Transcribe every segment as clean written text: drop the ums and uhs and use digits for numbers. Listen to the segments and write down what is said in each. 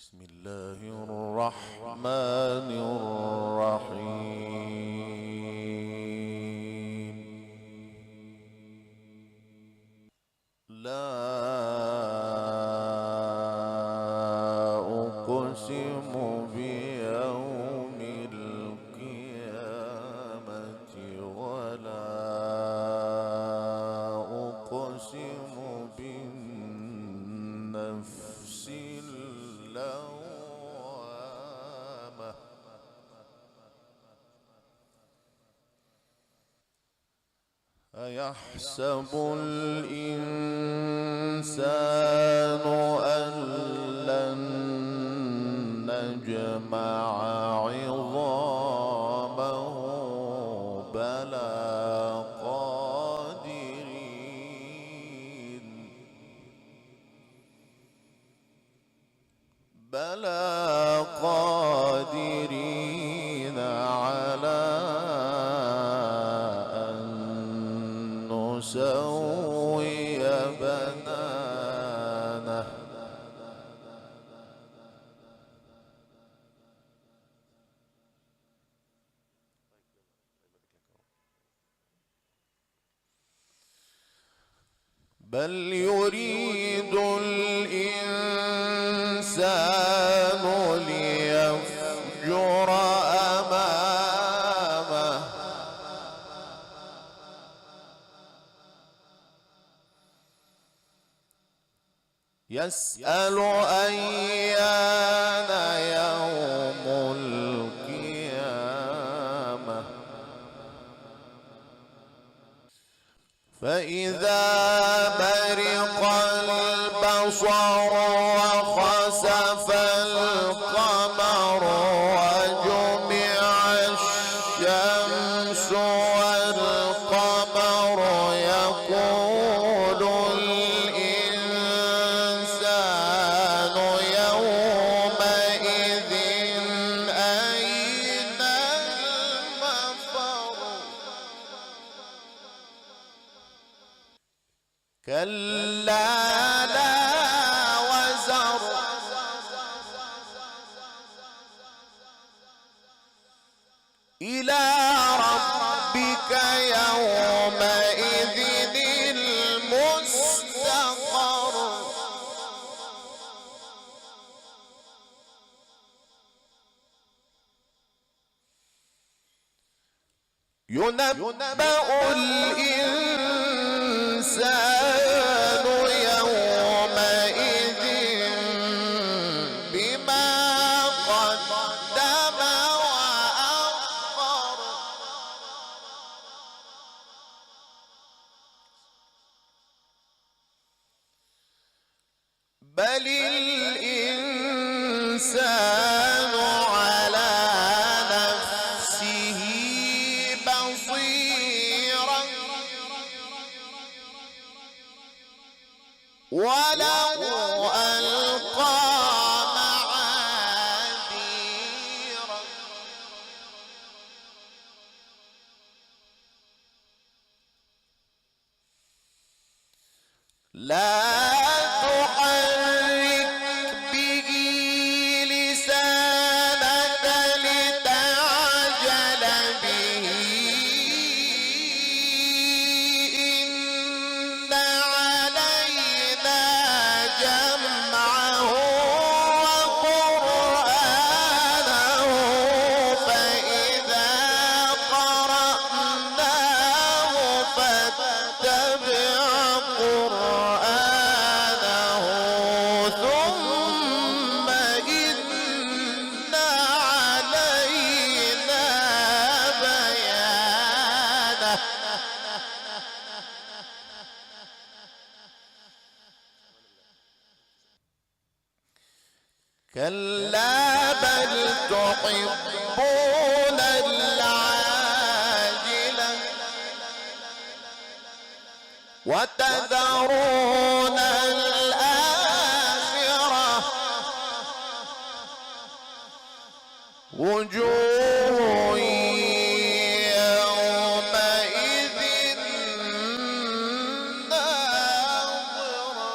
بسم الله الرحمن الرحيم. لا أقسم بيوم القيامة ولا أقسم بالنفس اللوامة. أيحسب الإنسان أن لن نجمع عظامه بلى قادرين على أن نسوي بنانه. بل يريد الإنسان ليفجر أمامه. يسأل أيان يوم القيامة. فإذا برق البصر وخسف القمر وجمع الشمس والقمر يقول الإنسان يومئذ أين المفر. كلا لا وزر إلى ربك يومئذ المستقر. ينبأ الإنسان يومئذ بما قدم وأخر. بل الإنسان على نفسه بصيرا ولو ألقى معاذيره. لا تحرك به لسانك لتعجل به إن علينا جمعه وقرآنه فإذا قرأناه فاتبع قرآنه ثم إن علينا بيانه. كلا بل تحبون العاجلة وتذرون الآخرة. وجوه يومئذ ناظرة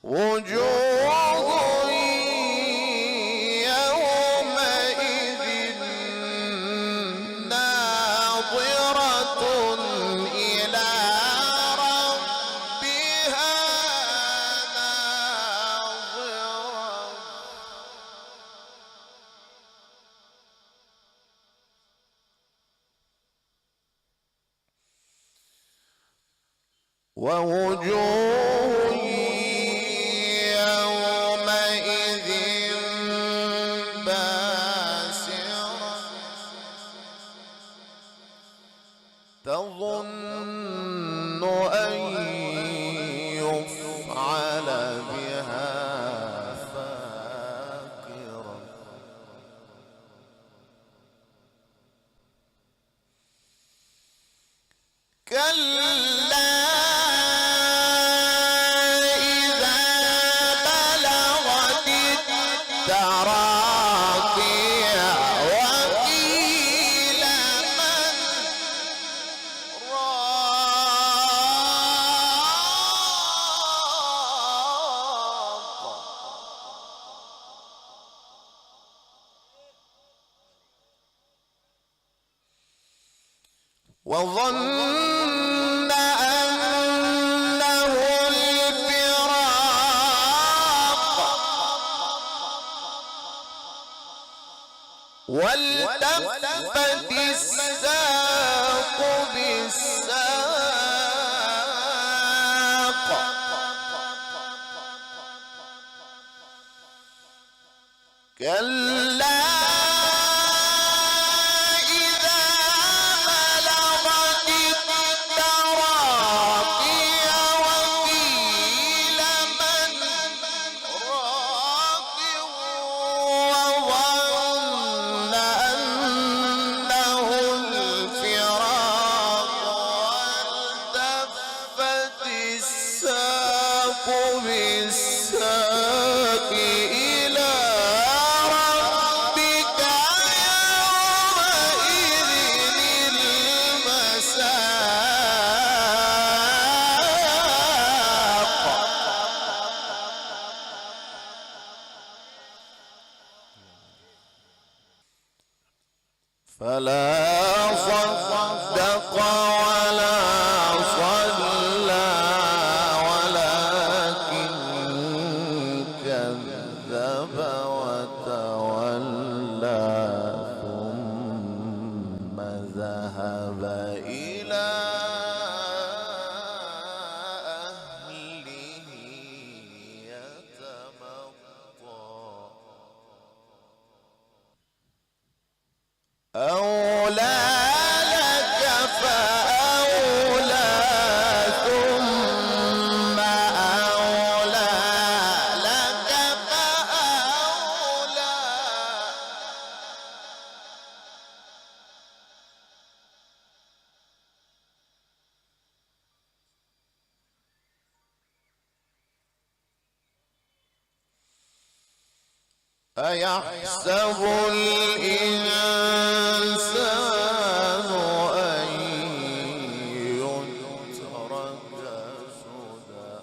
وجوه يومئذ ناظرة إلى ربها ناظرة ووجوه يومئذ باسرة تظن أن يفعل بها فاقرة كلا إذا بلغت التراقي وقيل من راق وظن أنه الفراق والتفت الساق بالساق كلا إذا بلغت التراقي وقيل من راق وظن أنه الفراق والتفت الساق بالساق إلى ربك يومئذ المساق فلا صدق ولا صلى ولكن كذب وتولى ثم ذهب إلى أهله يتمطى أولى لك فأولى ثم أولى لك فأولى أيحسب الإنسان أن يترك سدى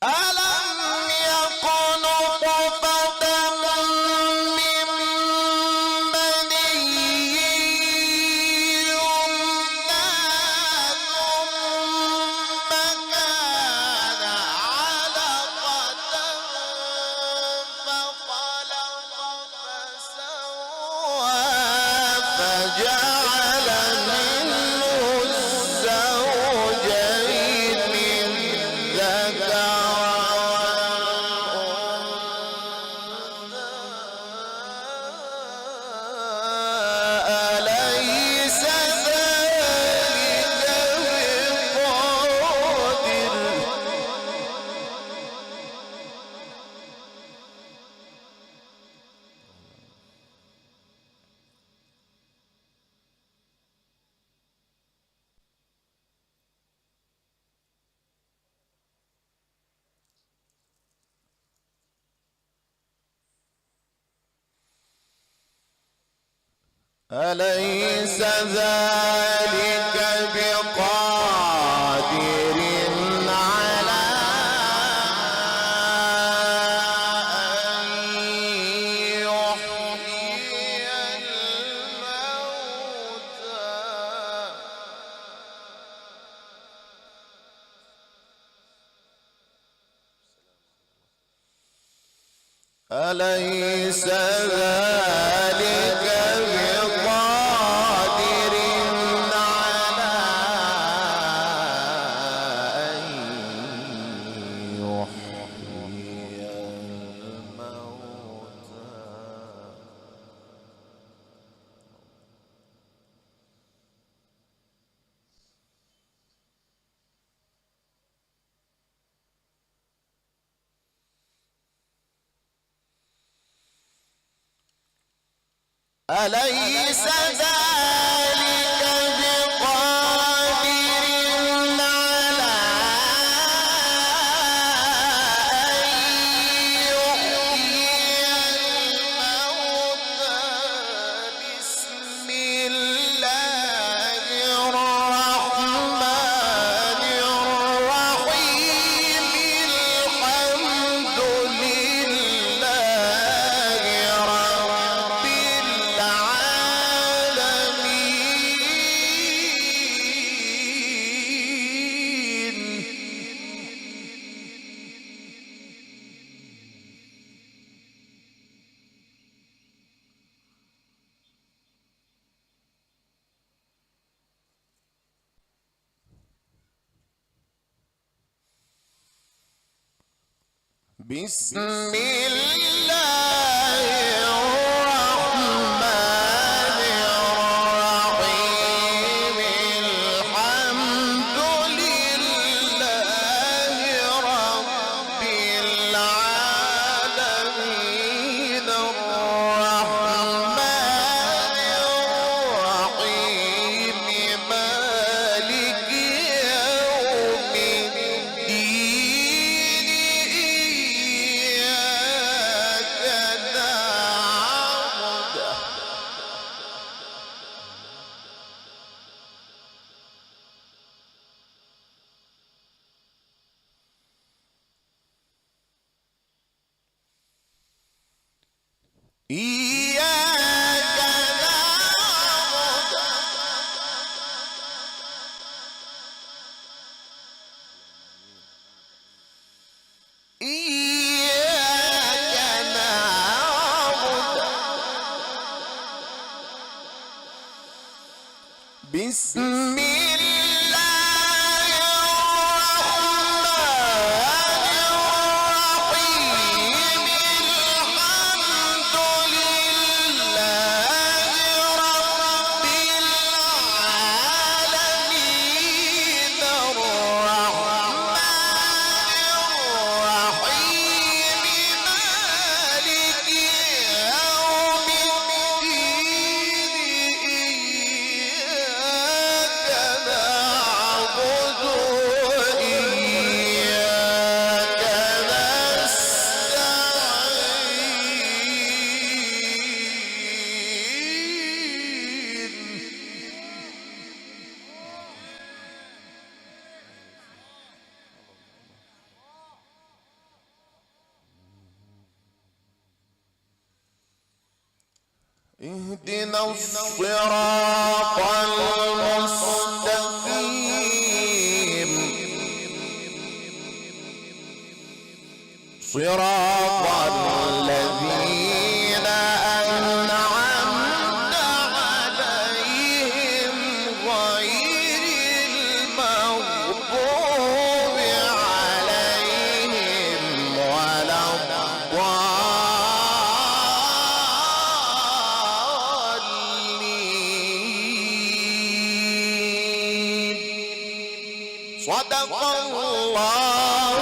ألم يكن نطفة من مني أليس ذلك بقادر على أن يحيي الموتى أليس ذلك بقادر على أن يحيي الموتى أليس ذلك بقادر على أن يحيي الموتى بسم الله الرحمن الرحيم الحمد لله رب بسم الله الرحمن الرحيم الحمد لله رب العالمين الرحمن الرحيم مالك يوم الدين إياك نعبد إياك نعبد إياك نعبد بسم الله الرحمن الرحيم الحمد لله رب العالمين الرحمن الرحيم مالك يوم الدين إياك نعبد وإياك نستعين اهدنا الصراط المستقيم صراط الذين أنعمت عليهم غير المغضوب عليهم ولا الضالين صدق الله